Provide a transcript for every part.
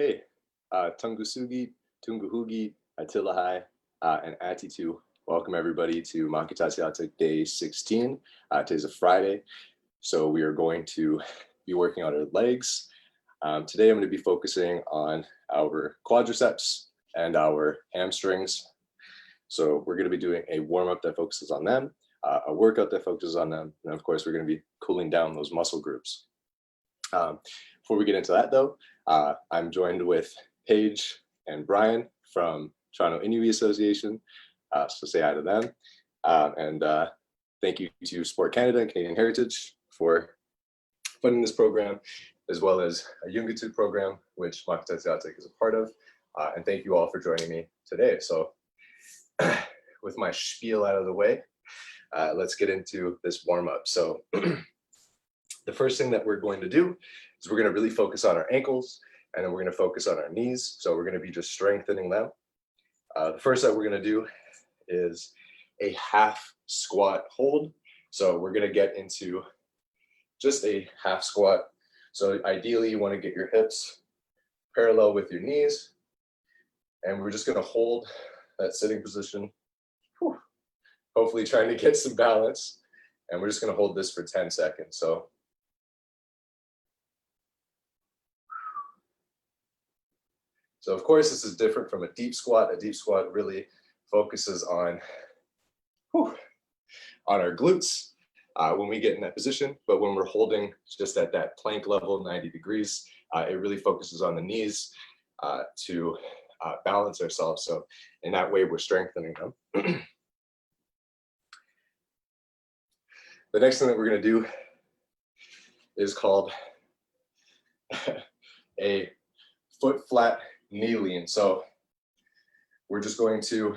Okay, Tunngahugit, Tunngahugit, Atilahai, and Atitu. Welcome everybody to Makitatsiatuq Day 16. Today's a Friday, so we are going to be working on our legs. Today I'm going to be focusing on our quadriceps and our hamstrings. So we're going to be doing a warm-up that focuses on them, a workout that focuses on them, and of course we're going to be cooling down those muscle groups. Before we get into that though, I'm joined with Paige and Brian from Toronto Inuit Association, so say hi to them. And thank you to Sport Canada and Canadian Heritage for funding this program, as well as a Tunngahugit program, which Makitatsiatuq is a part of. And thank you all for joining me today. So with my spiel out of the way, let's get into this warm-up. So the first thing that we're going to do is we're going to really focus on our ankles, and then we're going to focus on our knees. So we're going to be just strengthening them. The first that we're going to do is a half squat hold. So we're going to get into just a half squat. So ideally you want to get your hips parallel with your knees, and we're just going to hold that sitting position. Whew. Hopefully trying to get some balance, and we're just going to hold this for 10 seconds. So of course, this is different from a deep squat. A deep squat really focuses on our glutes when we get in that position. But when we're holding just at that plank level, 90 degrees, it really focuses on the knees to balance ourselves. So in that way, we're strengthening them. The next thing that we're going to do is called a foot flat knee lean. So we're just going to,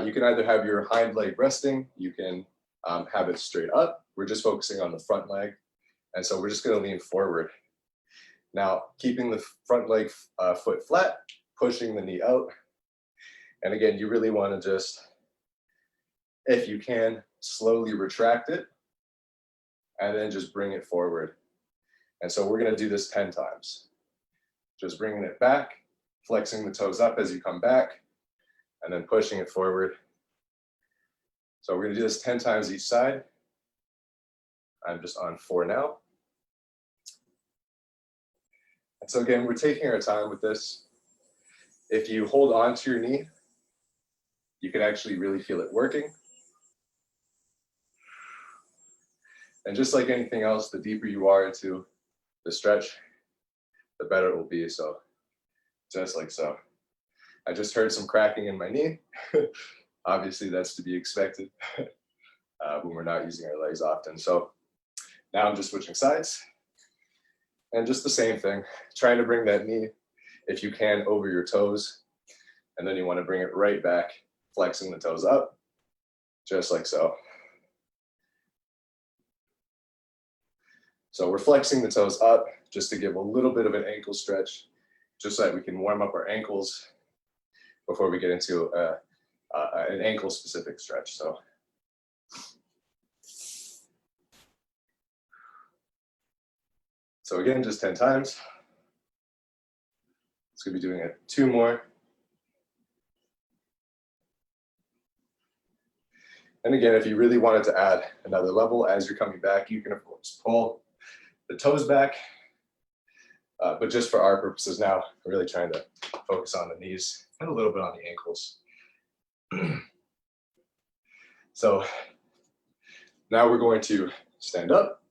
you can either have your hind leg resting, you can have it straight up. We're just focusing on the front leg. And so we're just going to lean forward. Now, keeping the front leg foot flat, pushing the knee out. And again, you really want to just, if you can, slowly retract it and then just bring it forward. And so we're going to do this 10 times. Just bringing it back, flexing the toes up as you come back, and then pushing it forward. So we're going to do this 10 times each side. I'm just on 4 now. And so again, we're taking our time with this. If you hold on to your knee, you can actually really feel it working. And just like anything else, the deeper you are into the stretch, the better it will be. So just like so. I just heard some cracking in my knee. Obviously that's to be expected when we're not using our legs often. So now I'm just switching sides, and just the same thing, trying to bring that knee, if you can, over your toes, and then you want to bring it right back, flexing the toes up, just like so. So we're flexing the toes up just to give a little bit of an ankle stretch, just so that we can warm up our ankles before we get into an ankle specific stretch. So again, just 10 times. It's going to be doing it 2 more. And again, if you really wanted to add another level as you're coming back, you can of course pull the toes back. But just for our purposes now, we're really trying to focus on the knees and a little bit on the ankles. So now we're going to stand up.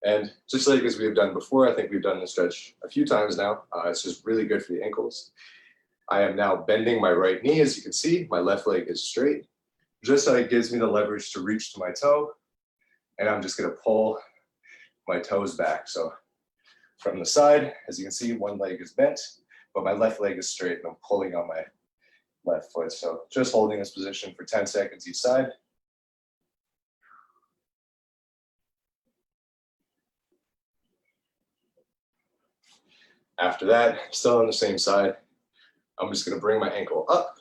And just like as we have done before, I think we've done this stretch a few times now. It's just really good for the ankles. I am now bending my right knee. As you can see, my left leg is straight, just so it gives me the leverage to reach to my toe. And I'm just going to pull my toes back. So from the side, as you can see, one leg is bent, but my left leg is straight, and I'm pulling on my left foot. So just holding this position for 10 seconds each side. After that, still on the same side, I'm just going to bring my ankle up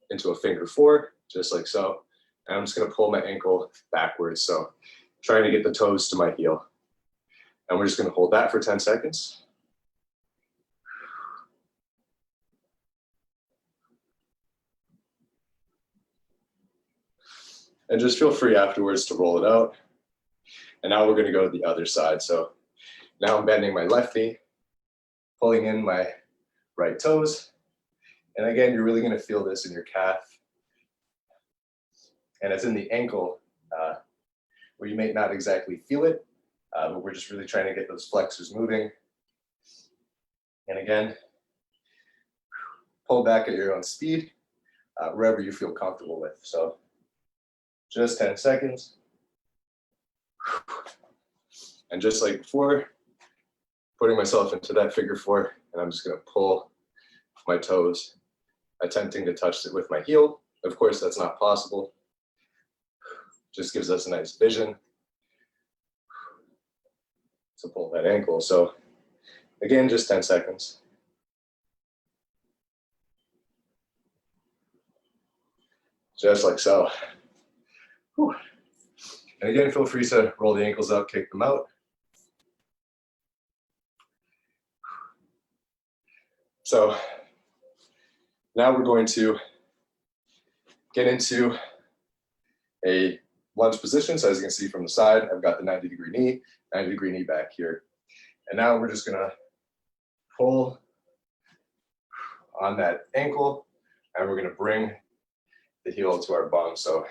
into a finger 4, just like so. And I'm just going to pull my ankle backwards. So trying to get the toes to my heel. And we're just going to hold that for 10 seconds. And just feel free afterwards to roll it out. And now we're going to go to the other side. So now I'm bending my left knee, pulling in my right toes. And again, you're really going to feel this in your calf. And it's in the ankle where you may not exactly feel it, but we're just really trying to get those flexors moving. And again, pull back at your own speed, wherever you feel comfortable with. So just 10 seconds. And just like before, putting myself into that figure four, and I'm just going to pull my toes, attempting to touch it with my heel. Of course, that's not possible. Just gives us a nice vision to pull that ankle. So again, just 10 seconds. Just like so. Whew. And again, feel free to roll the ankles up, kick them out. So now we're going to get into a lunge position. So as you can see from the side, I've got the 90-degree knee, 90-degree knee back here. And now we're just gonna pull on that ankle, and we're gonna bring the heel to our bum. So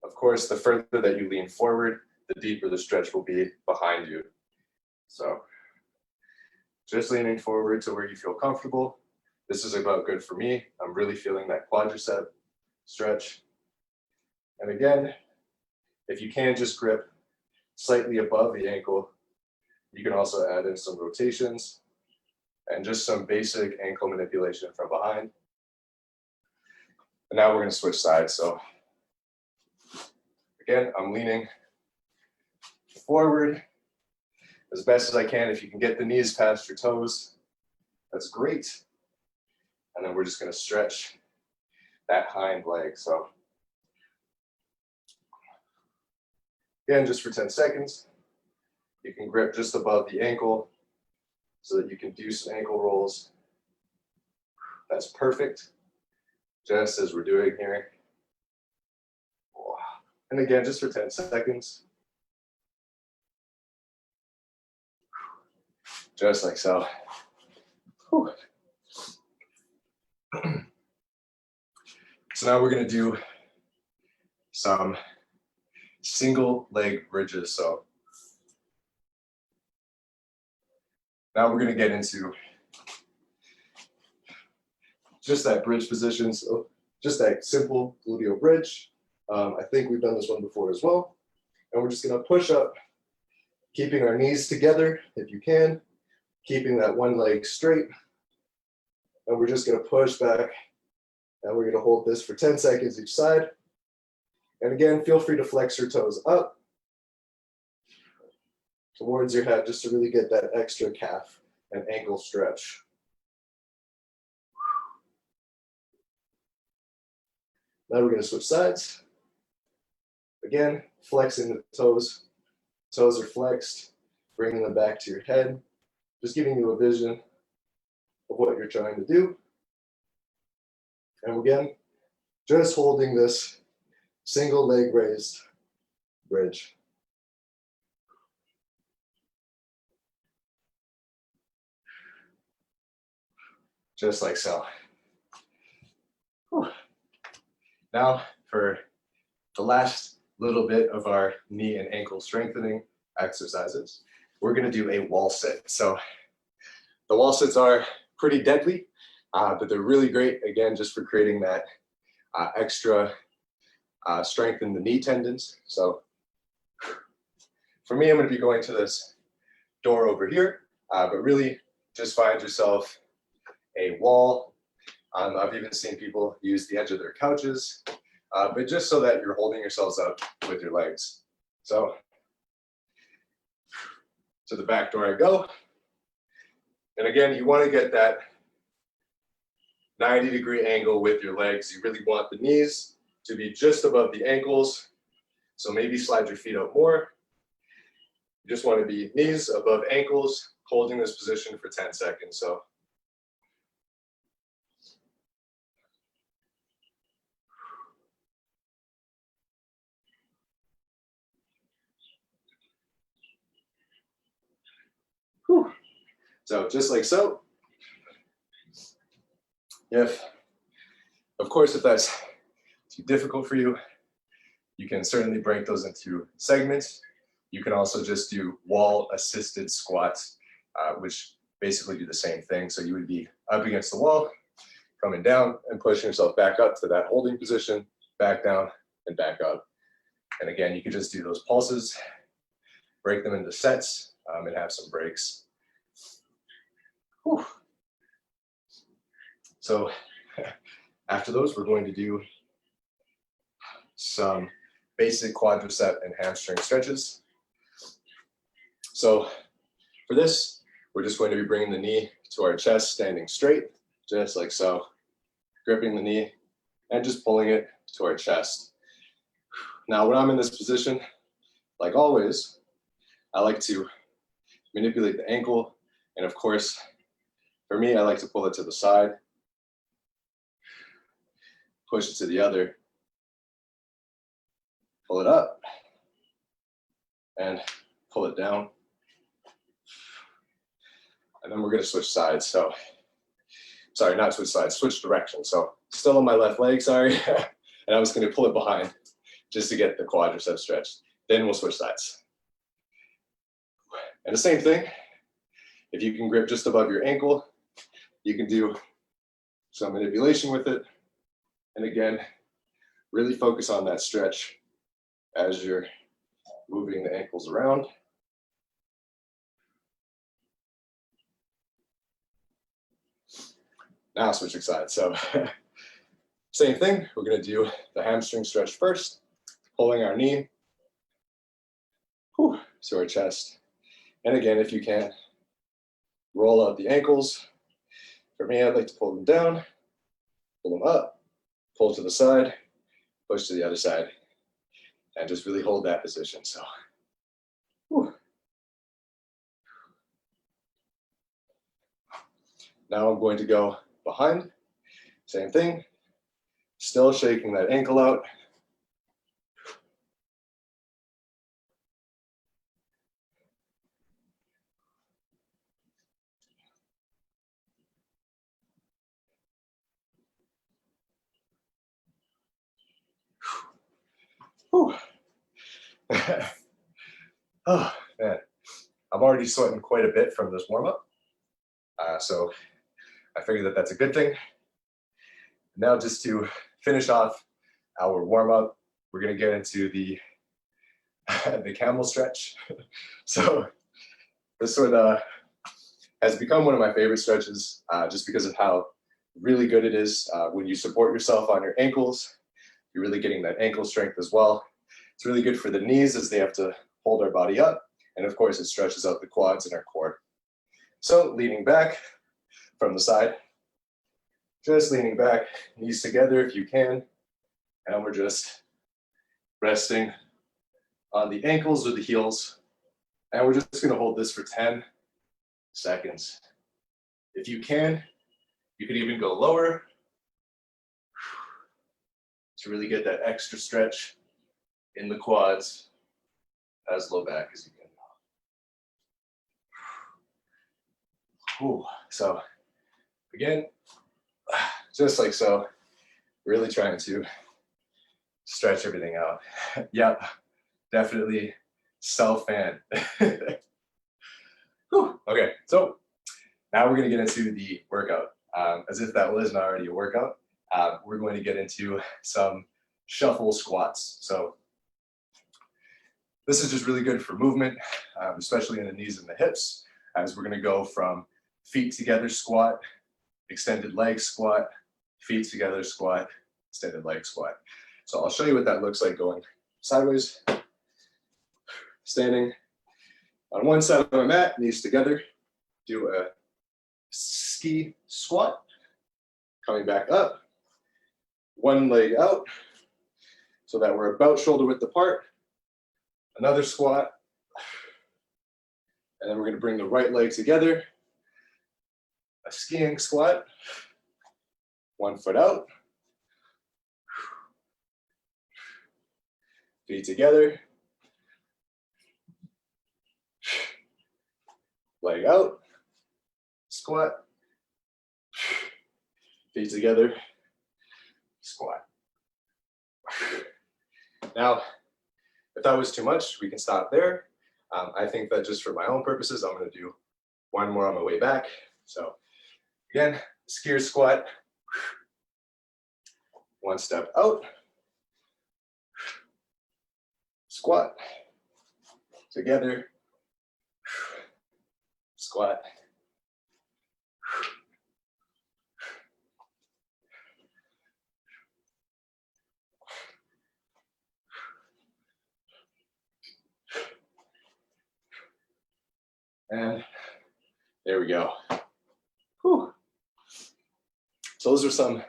of course, the further that you lean forward, the deeper the stretch will be behind you. So just leaning forward to where you feel comfortable. This is about good for me. I'm really feeling that quadricep stretch. And again, if you can just grip slightly above the ankle, you can also add in some rotations and just some basic ankle manipulation from behind. And now we're going to switch sides. So again, I'm leaning forward as best as I can. If you can get the knees past your toes, that's great. And then we're just going to stretch that hind leg. So again, just for 10 seconds, you can grip just above the ankle so that you can do some ankle rolls. That's perfect, just as we're doing here. And again, just for 10 seconds. Just like so. Whew. So now we're going to do some single leg bridges. So now we're going to get into just that bridge position. So just that simple gluteal bridge. I think we've done this one before as well. And we're just going to push up, keeping our knees together if you can, keeping that one leg straight. And we're just going to push back, and we're going to hold this for 10 seconds each side. And again, feel free to flex your toes up towards your head just to really get that extra calf and ankle stretch. Now we're going to switch sides. Again, flexing the toes. Toes are flexed, bringing them back to your head, just giving you a vision of what you're trying to do. And again, just holding this single leg raised bridge. Just like so. Whew. Now for the last little bit of our knee and ankle strengthening exercises, we're going to do a wall sit. So the wall sits are pretty deadly, but they're really great, again, just for creating that extra strength in the knee tendons. So for me, I'm going to be going to this door over here, but really just find yourself a wall. I've even seen people use the edge of their couches, but just so that you're holding yourselves up with your legs. So to the back door I go. And again, you want to get that 90-degree angle with your legs. You really want the knees to be just above the ankles. So maybe slide your feet out more. You just want to be knees above ankles, holding this position for 10 seconds. So So just like so. Of course, if that's too difficult for you, you can certainly break those into segments. You can also just do wall-assisted squats, which basically do the same thing. So you would be up against the wall, coming down and pushing yourself back up to that holding position, back down and back up. And again, you can just do those pulses, break them into sets, and have some breaks. Whew. So after those, we're going to do some basic quadricep and hamstring stretches. So for this, we're just going to be bringing the knee to our chest, standing straight, just like so, gripping the knee and just pulling it to our chest. Now, when I'm in this position, like always, I like to manipulate the ankle. And of course, for me, I like to pull it to the side, push it to the other, pull it up, and pull it down. And then we're going to switch sides. So, sorry, not switch sides, switch direction. So, still on my left leg, sorry. And I was going to pull it behind just to get the quadricep stretched. Then we'll switch sides. And the same thing, if you can grip just above your ankle, you can do some manipulation with it. And again, really focus on that stretch as you're moving the ankles around. Now switching sides. So same thing, we're going to do the hamstring stretch first, pulling our knee to our chest. And again, if you can, roll out the ankles. For me, I'd like to pull them down, pull them up, pull to the side, push to the other side, and just really hold that position. So, now I'm going to go behind, same thing, still shaking that ankle out. Oh man, I'm already sweating quite a bit from this warm-up. So I figured that that's a good thing. Now just to finish off our warm-up, we're going to get into the camel stretch. So this one has become one of my favorite stretches just because of how really good it is when you support yourself on your ankles. You're really getting that ankle strength as well. It's really good for the knees as they have to hold our body up. And of course, it stretches out the quads and our core. So leaning back from the side, just leaning back, knees together if you can. And we're just resting on the ankles or the heels. And we're just going to hold this for 10 seconds. If you can, you could even go lower to really get that extra stretch in the quads, as low back as you can. So again, just like so, really trying to stretch everything out. Yep, definitely self-fan. Okay, so now we're going to get into the workout. As if that wasn't already a workout, we're going to get into some shuffle squats. So this is just really good for movement, especially in the knees and the hips, as we're going to go from feet together squat, extended leg squat, feet together squat, extended leg squat. So I'll show you what that looks like going sideways, standing on one side of my mat, knees together, do a ski squat, coming back up, one leg out, so that we're about shoulder width apart, another squat, and then we're going to bring the right leg together, a skiing squat, 1 foot out, feet together, leg out, squat, feet together, squat. Now, if that was too much, we can stop there. I think that just for my own purposes, I'm going to do one more on my way back. So again, skier squat, one step out, squat, together, squat, and there we go. Whew. So those are some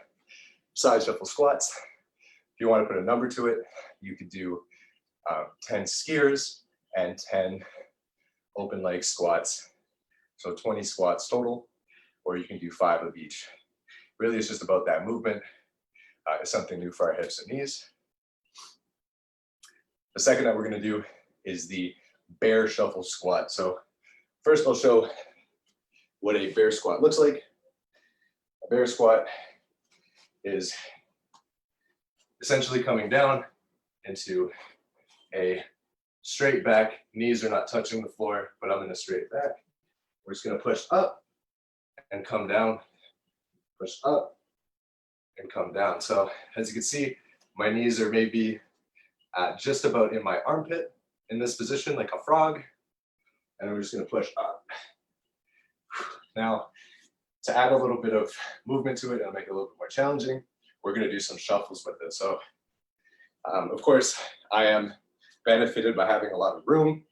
side shuffle squats. If you want to put a number to it, you could do 10 skiers and 10 open leg squats. So 20 squats total, or you can do 5 of each. Really, it's just about that movement. It's something new for our hips and knees. The second that we're going to do is the bear shuffle squat. So first I'll show what a bear squat looks like. A bear squat is essentially coming down into a straight back. Knees are not touching the floor, but I'm in a straight back. We're just going to push up and come down, push up and come down. So as you can see, my knees are maybe just about in my armpit in this position, like a frog. And we're just going to push up. Now, to add a little bit of movement to it and make it a little bit more challenging, we're going to do some shuffles with it. So, of course, I am benefited by having a lot of room.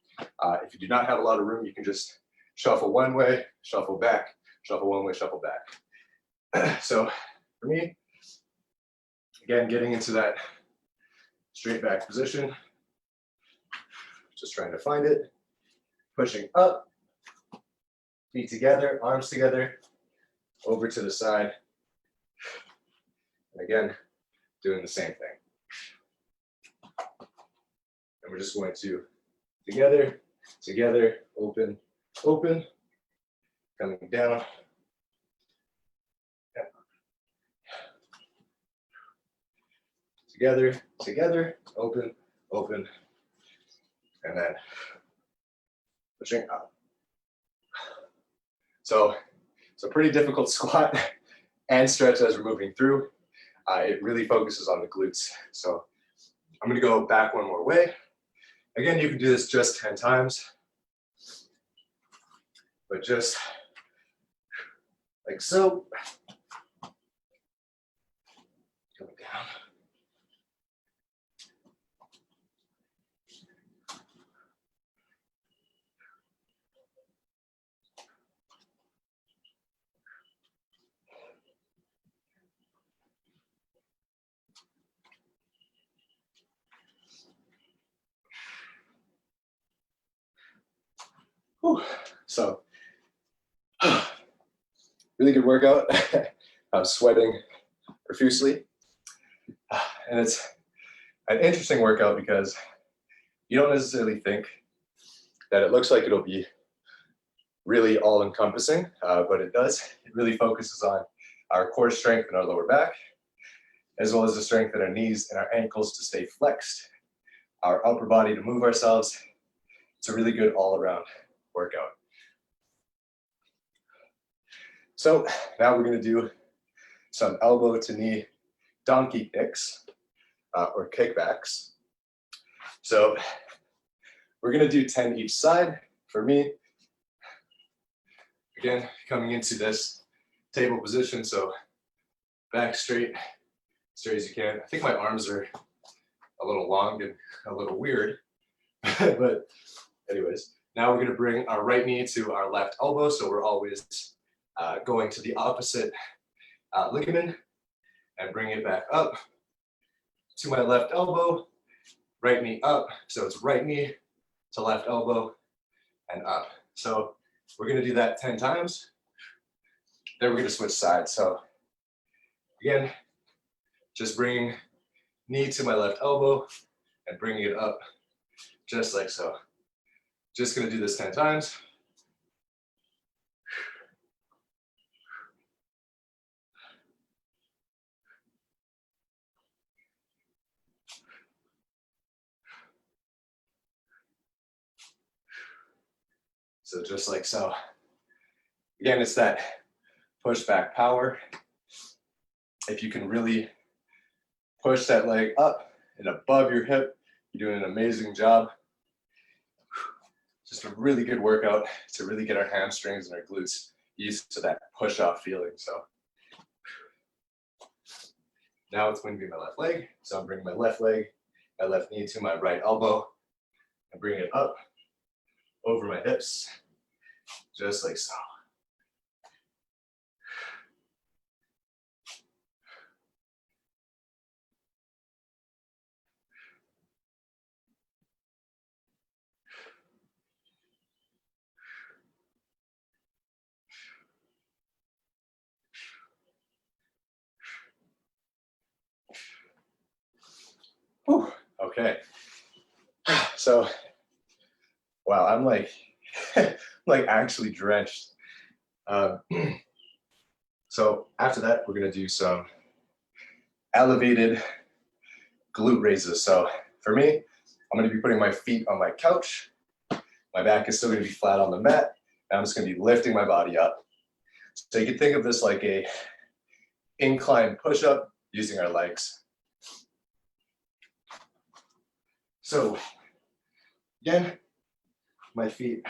If you do not have a lot of room, you can just shuffle one way, shuffle back, shuffle one way, shuffle back. So for me, again, getting into that straight back position, just trying to find it, pushing up, feet together, arms together, over to the side. And again, doing the same thing. And we're just going to together, together, open, open, coming down. Together, together, open, open, and then pushing up. So it's a pretty difficult squat and stretch as we're moving through. It really focuses on the glutes. So I'm going to go back one more way. Again, you can do this just 10 times, but just like so. Coming down. Whew. So, really good workout. I'm sweating profusely. And it's an interesting workout because you don't necessarily think that it looks like it'll be really all-encompassing, but it does. It really focuses on our core strength in our lower back, as well as the strength in our knees and our ankles to stay flexed, our upper body to move ourselves. It's a really good all-around workout. So now we're going to do some elbow to knee donkey kicks or kickbacks. So we're going to do 10 each side. For me, again, coming into this table position, so back straight as you can. I think my arms are a little long and a little weird, but anyways, now we're going to bring our right knee to our left elbow, so we're always going to the opposite ligament and bring it back up to my left elbow, right knee up, so it's right knee to left elbow and up. So we're going to do that 10 times. Then we're going to switch sides. So again, just bringing knee to my left elbow and bringing it up just like so. Just going to do this 10 times. So just like so. Again, it's that push back power. If you can really push that leg up and above your hip, you're doing an amazing job. Just a really good workout to really get our hamstrings and our glutes used to that push off feeling. So now it's going to be my left leg. So I'm bringing my left leg, my left knee to my right elbow and bring it up over my hips, just like so. Whew. Okay. So, wow, I'm like, like actually drenched. So after that, we're gonna do some elevated glute raises. So for me, I'm gonna be putting my feet on my couch. My back is still gonna be flat on the mat. And I'm just gonna be lifting my body up. So you can think of this like a incline push-up using our legs. So again, my feet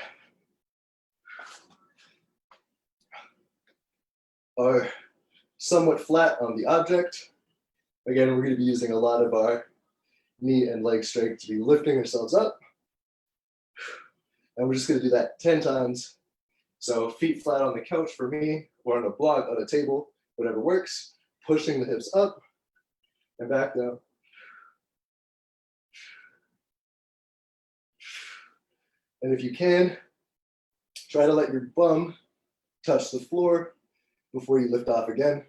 are somewhat flat on the object. Again, we're going to be using a lot of our knee and leg strength to be lifting ourselves up. And we're just going to do that 10 times. So feet flat on the couch for me, or on a block, on a table, whatever works. Pushing the hips up and back down. And if you can, try to let your bum touch the floor before you lift off again.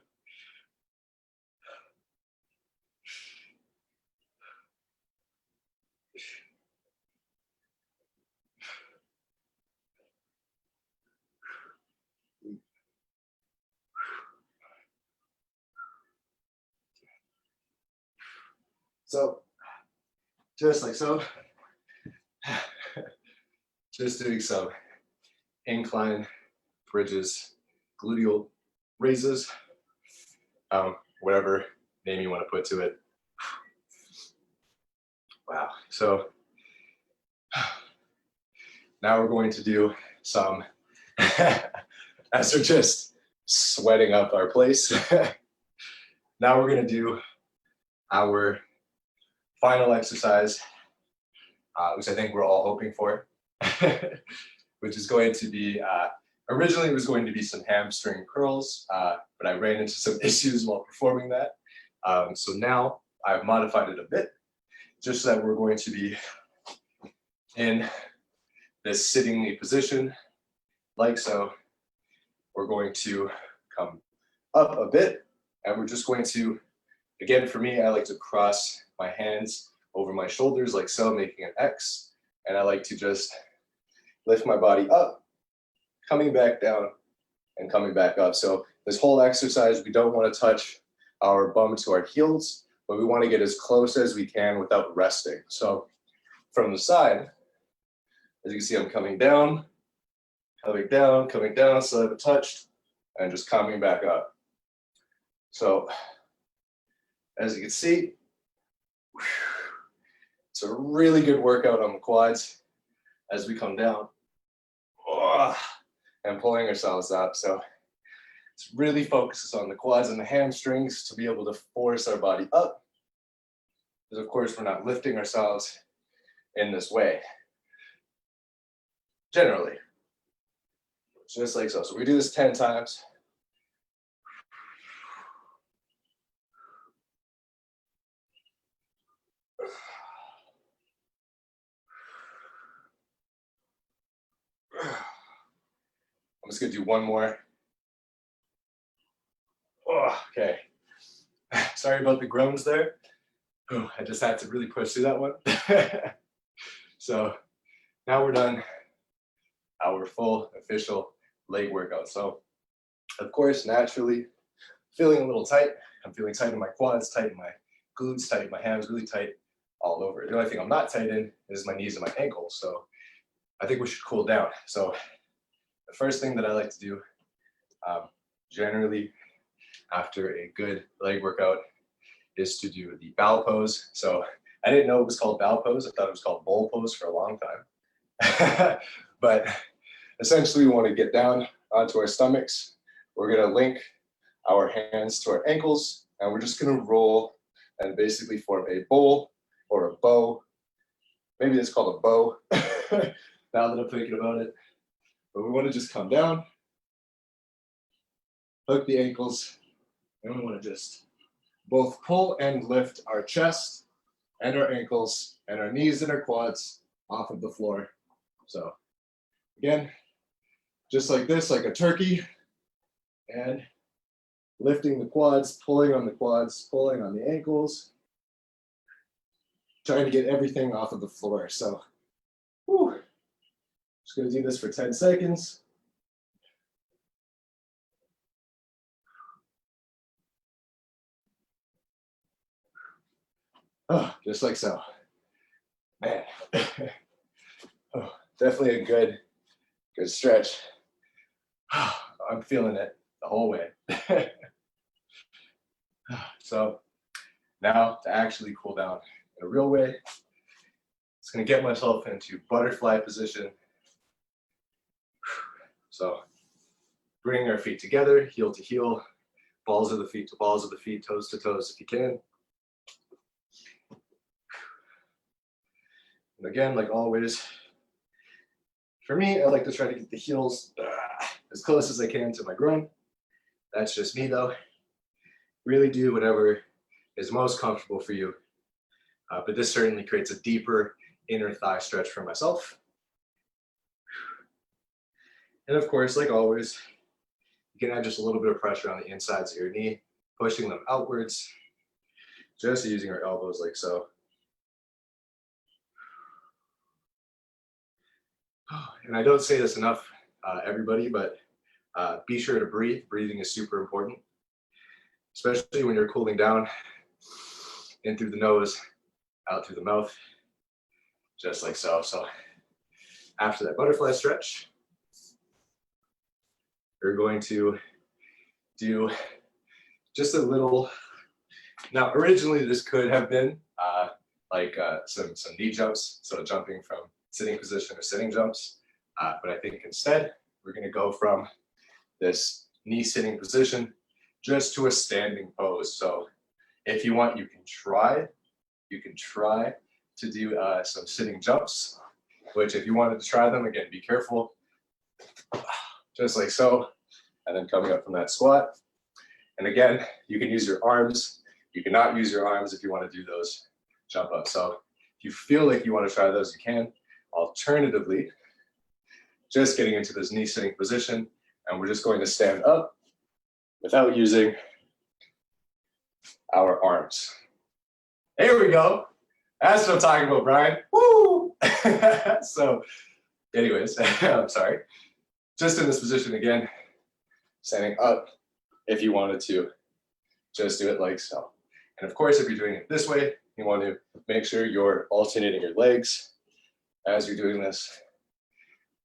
So, just like so, just doing some incline bridges, gluteal raises, whatever name you want to put to it. Wow. So now we're going to do some, as we're just sweating up our place, now we're going to do our final exercise, which I think we're all hoping for, which is going to be, originally it was going to be some hamstring curls, but I ran into some issues while performing that. So now I've modified it a bit, just so that we're going to be in this sitting knee position, like so. We're going to come up a bit, and we're just going to, again, for me, I like to cross my hands over my shoulders like so, making an X, and I like to just lift my body up, coming back down, and coming back up. So this whole exercise, we don't want to touch our bum to our heels, but we want to get as close as we can without resting. So from the side, as you can see, I'm coming down, so I haven't touched, and just coming back up. So as you can see, it's a really good workout on the quads as we come down and pulling ourselves up. So it really focuses on the quads and the hamstrings to be able to force our body up. Because of course, we're not lifting ourselves in this way. Generally, just like so. So we do this 10 times. I'm just gonna do one more. Oh, okay. Sorry about the groans there. Oh, I just had to really push through that one. So now we're done our full official leg workout. So of course, naturally, feeling a little tight. I'm feeling tight in my quads, tight in my glutes, tight in my hams, really tight all over. The only thing I'm not tight in is my knees and my ankles. So I think we should cool down. So the first thing that I like to do generally after a good leg workout is to do the bow pose. So I didn't know it was called bow pose. I thought it was called bull pose for a long time. But essentially we want to get down onto our stomachs. We're going to link our hands to our ankles, and we're just going to roll and basically form a bowl or a bow. Maybe it's called a bow now that I'm thinking about it. But we want to just come down, hook the ankles, and we want to just both pull and lift our chest and our ankles and our knees and our quads off of the floor. So again, just like this, like a turkey, and lifting the quads, pulling on the ankles, trying to get everything off of the floor. So, just gonna do this for 10 seconds. Oh, just like so. Man, oh, definitely a good stretch. I'm feeling it the whole way. So now to actually cool down in a real way, just gonna get myself into butterfly position. So bring our feet together, heel to heel, balls of the feet to balls of the feet, toes to toes if you can. And again, like always, for me, I like to try to get the heels as close as I can to my groin. That's just me though. Really do whatever is most comfortable for you. But this certainly creates a deeper inner thigh stretch for myself. And of course, like always, you can add just a little bit of pressure on the insides of your knee, pushing them outwards, just using our elbows like so. And I don't say this enough, everybody, but be sure to breathe. Breathing is super important, especially when you're cooling down, in through the nose, out through the mouth, just like so. So after that butterfly stretch, we're going to do just a little. Now, originally this could have been some knee jumps, so jumping from sitting position or sitting jumps. But I think instead, we're going to go from this knee sitting position just to a standing pose. So if you want, you can try to do some sitting jumps, which if you wanted to try them, again, be careful, just like so, and then coming up from that squat. And again, you can use your arms. You cannot use your arms if you want to do those jump ups. So if you feel like you want to try those, you can. Alternatively, just getting into this knee sitting position, and we're just going to stand up without using our arms. Here we go. That's what I'm talking about, Brian. Woo! So anyways, I'm sorry. Just in this position again, standing up. If you wanted to, just do it like so. And of course, if you're doing it this way, you want to make sure you're alternating your legs as you're doing this.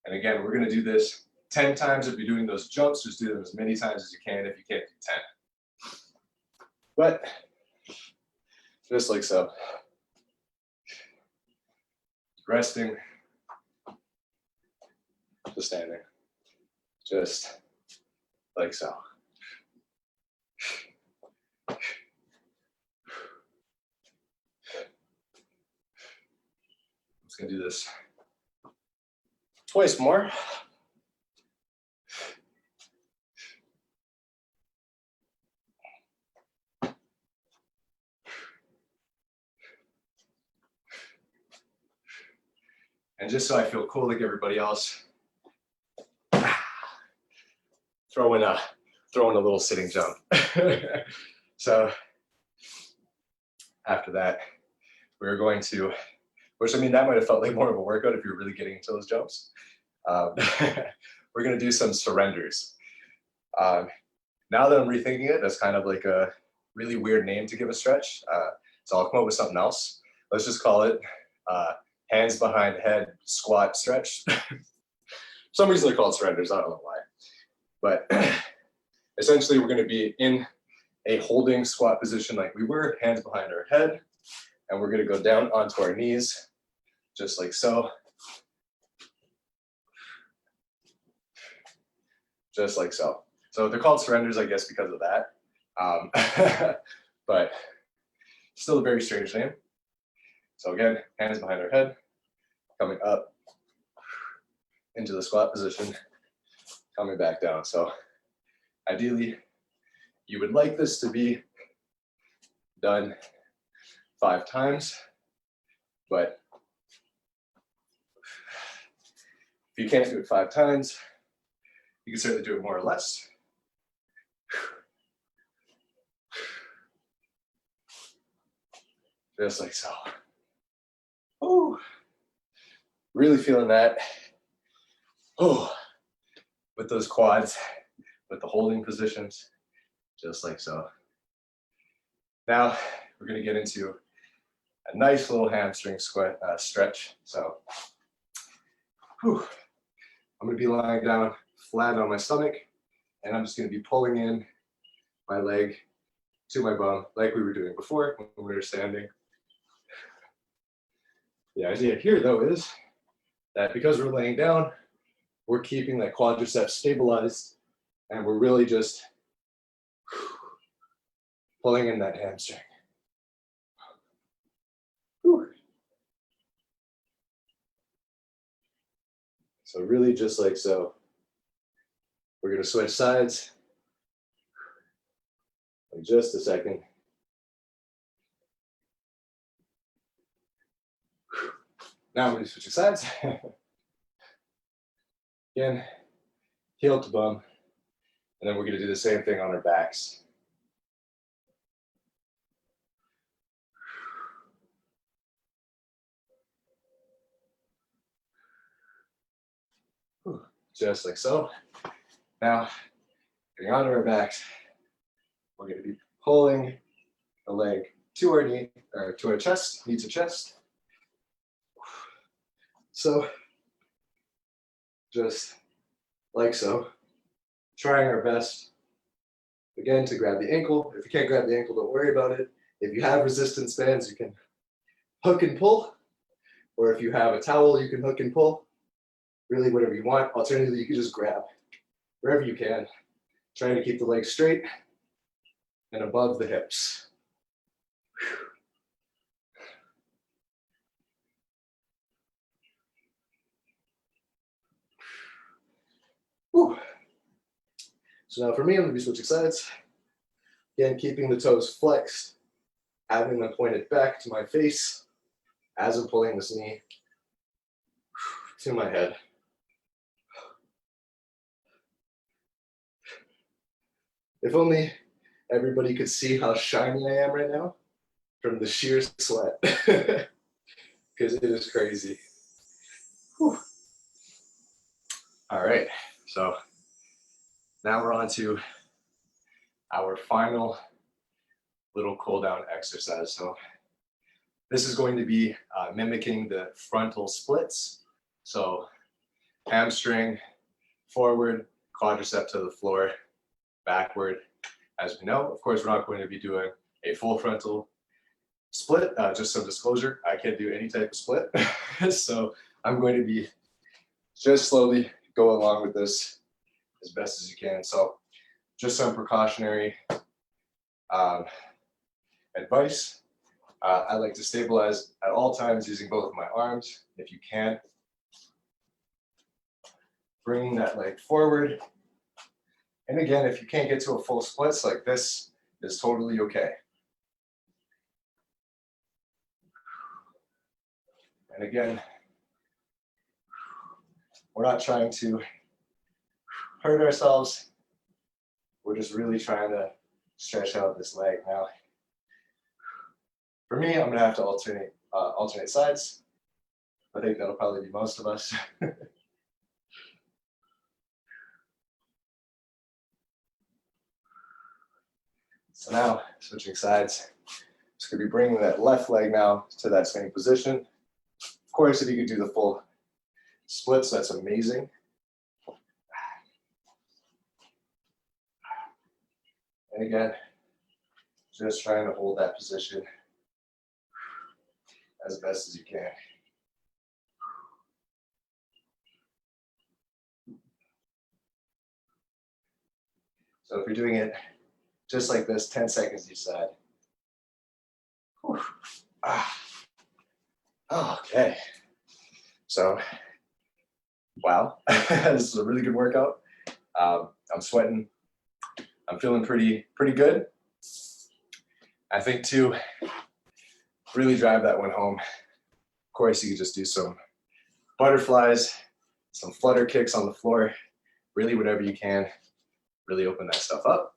And again, we're going to do this 10 times. If you're doing those jumps, just do them as many times as you can. If you can't, do 10. But just like so. Resting, just standing, just like so. I'm just going to do this twice more. And just so I feel cool like everybody else, throw in a little sitting jump. So after that, we're going to, which I mean, that might have felt like more of a workout if you're really getting into those jumps. We're going to do some surrenders. Now that I'm rethinking it, that's kind of like a really weird name to give a stretch. So I'll come up with something else. Let's just call it hands behind head squat stretch. some reason they're called surrenders, I don't know why. But essentially we're gonna be in a holding squat position like we were, hands behind our head, and we're gonna go down onto our knees, just like so. Just like so. So they're called surrenders, I guess, because of that. But still a very strange name. So again, hands behind our head, coming up into the squat position, coming back down. So ideally, you would like this to be done 5 times, but if you can't do it 5 times, you can certainly do it more or less. Just like so. Oh, really feeling that. Oh, with those quads, with the holding positions, just like so. Now we're going to get into a nice little hamstring stretch. So, I'm going to be lying down flat on my stomach, and I'm just going to be pulling in my leg to my bum like we were doing before when we were standing. The idea here, though, is that because we're laying down, we're keeping that quadriceps stabilized, and we're really just pulling in that hamstring. So really just like so. We're going to switch sides in just a second. Now we're going to switch sides. Again, heel to bum. And then we're going to do the same thing on our backs. Just like so. Now, getting onto our backs, we're going to be pulling the leg to our knee, or to our chest, knee to chest. So, just like so, trying our best, again, to grab the ankle. If you can't grab the ankle, don't worry about it. If you have resistance bands, you can hook and pull, or if you have a towel, you can hook and pull. Really, whatever you want. Alternatively, you can just grab wherever you can, trying to keep the legs straight and above the hips. Whew. So now for me, I'm going to be switching sides. Again, keeping the toes flexed, having them pointed back to my face as I'm pulling this knee to my head. If only everybody could see how shiny I am right now from the sheer sweat, because it is crazy. Whew. All right, so now we're on to our final little cool down exercise. So this is going to be mimicking the frontal splits. So hamstring, forward, quadricep to the floor, backward. As we know, of course, we're not going to be doing a full frontal split. Just some disclosure, I can't do any type of split. So I'm going to be just slowly go along with this as best as you can. So just some precautionary advice. I like to stabilize at all times using both of my arms, if you can. Bringing that leg forward. And again, if you can't get to a full splits like this, is totally okay. And again, we're not trying to hurt ourselves. We're just really trying to stretch out this leg. Now, for me, I'm gonna have to alternate sides. I think that'll probably be most of us. So now, switching sides. Just gonna be bringing that left leg now to that same position. Of course, if you could do the full splits, that's amazing. And again, just trying to hold that position as best as you can. So if you're doing it just like this, 10 seconds each side. Okay. So, wow, this is a really good workout. I'm sweating. I'm feeling pretty good. I think to really drive that one home, of course, you could just do some butterflies, some flutter kicks on the floor, really whatever you can, really open that stuff up.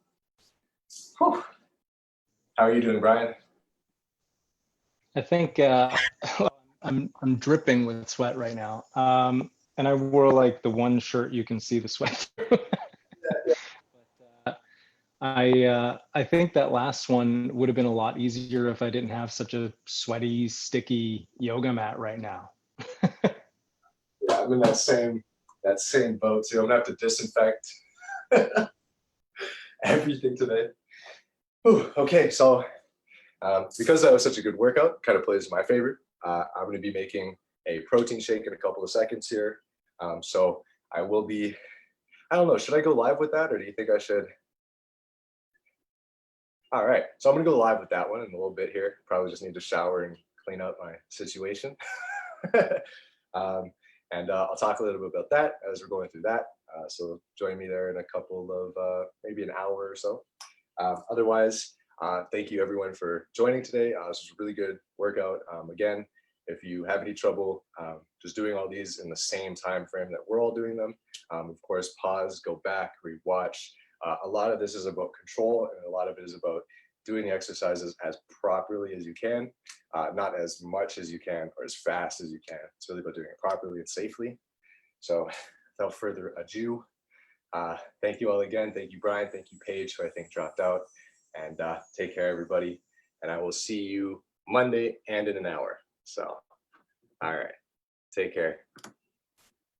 Whew. How are you doing, Brian? I think I'm dripping with sweat right now. And I wore like the one shirt you can see the sweat through. But, I think that last one would have been a lot easier if I didn't have such a sweaty, sticky yoga mat right now. Yeah, I'm in that same boat too. I'm gonna have to disinfect everything today. Whew, okay, so because that was such a good workout, kind of plays my favorite. I'm going to be making a protein shake in a couple of seconds here. So I will be, I don't know, should I go live with that or do you think I should? All right, so I'm going to go live with that one in a little bit here. Probably just need to shower and clean up my situation. And I'll talk a little bit about that as we're going through that. So join me there in a couple of, maybe an hour or so. Otherwise, thank you everyone for joining today. This was a really good workout. Again, if you have any trouble just doing all these in the same time frame that we're all doing them, of course, pause, go back, rewatch. A lot of this is about control, and a lot of it is about doing the exercises as properly as you can, not as much as you can or as fast as you can. It's really about doing it properly and safely. So without further ado, thank you all again. Thank you, Brian. Thank you, Paige, who I think dropped out. And take care, everybody. And I will see you Monday and in an hour. So, all right. Take care.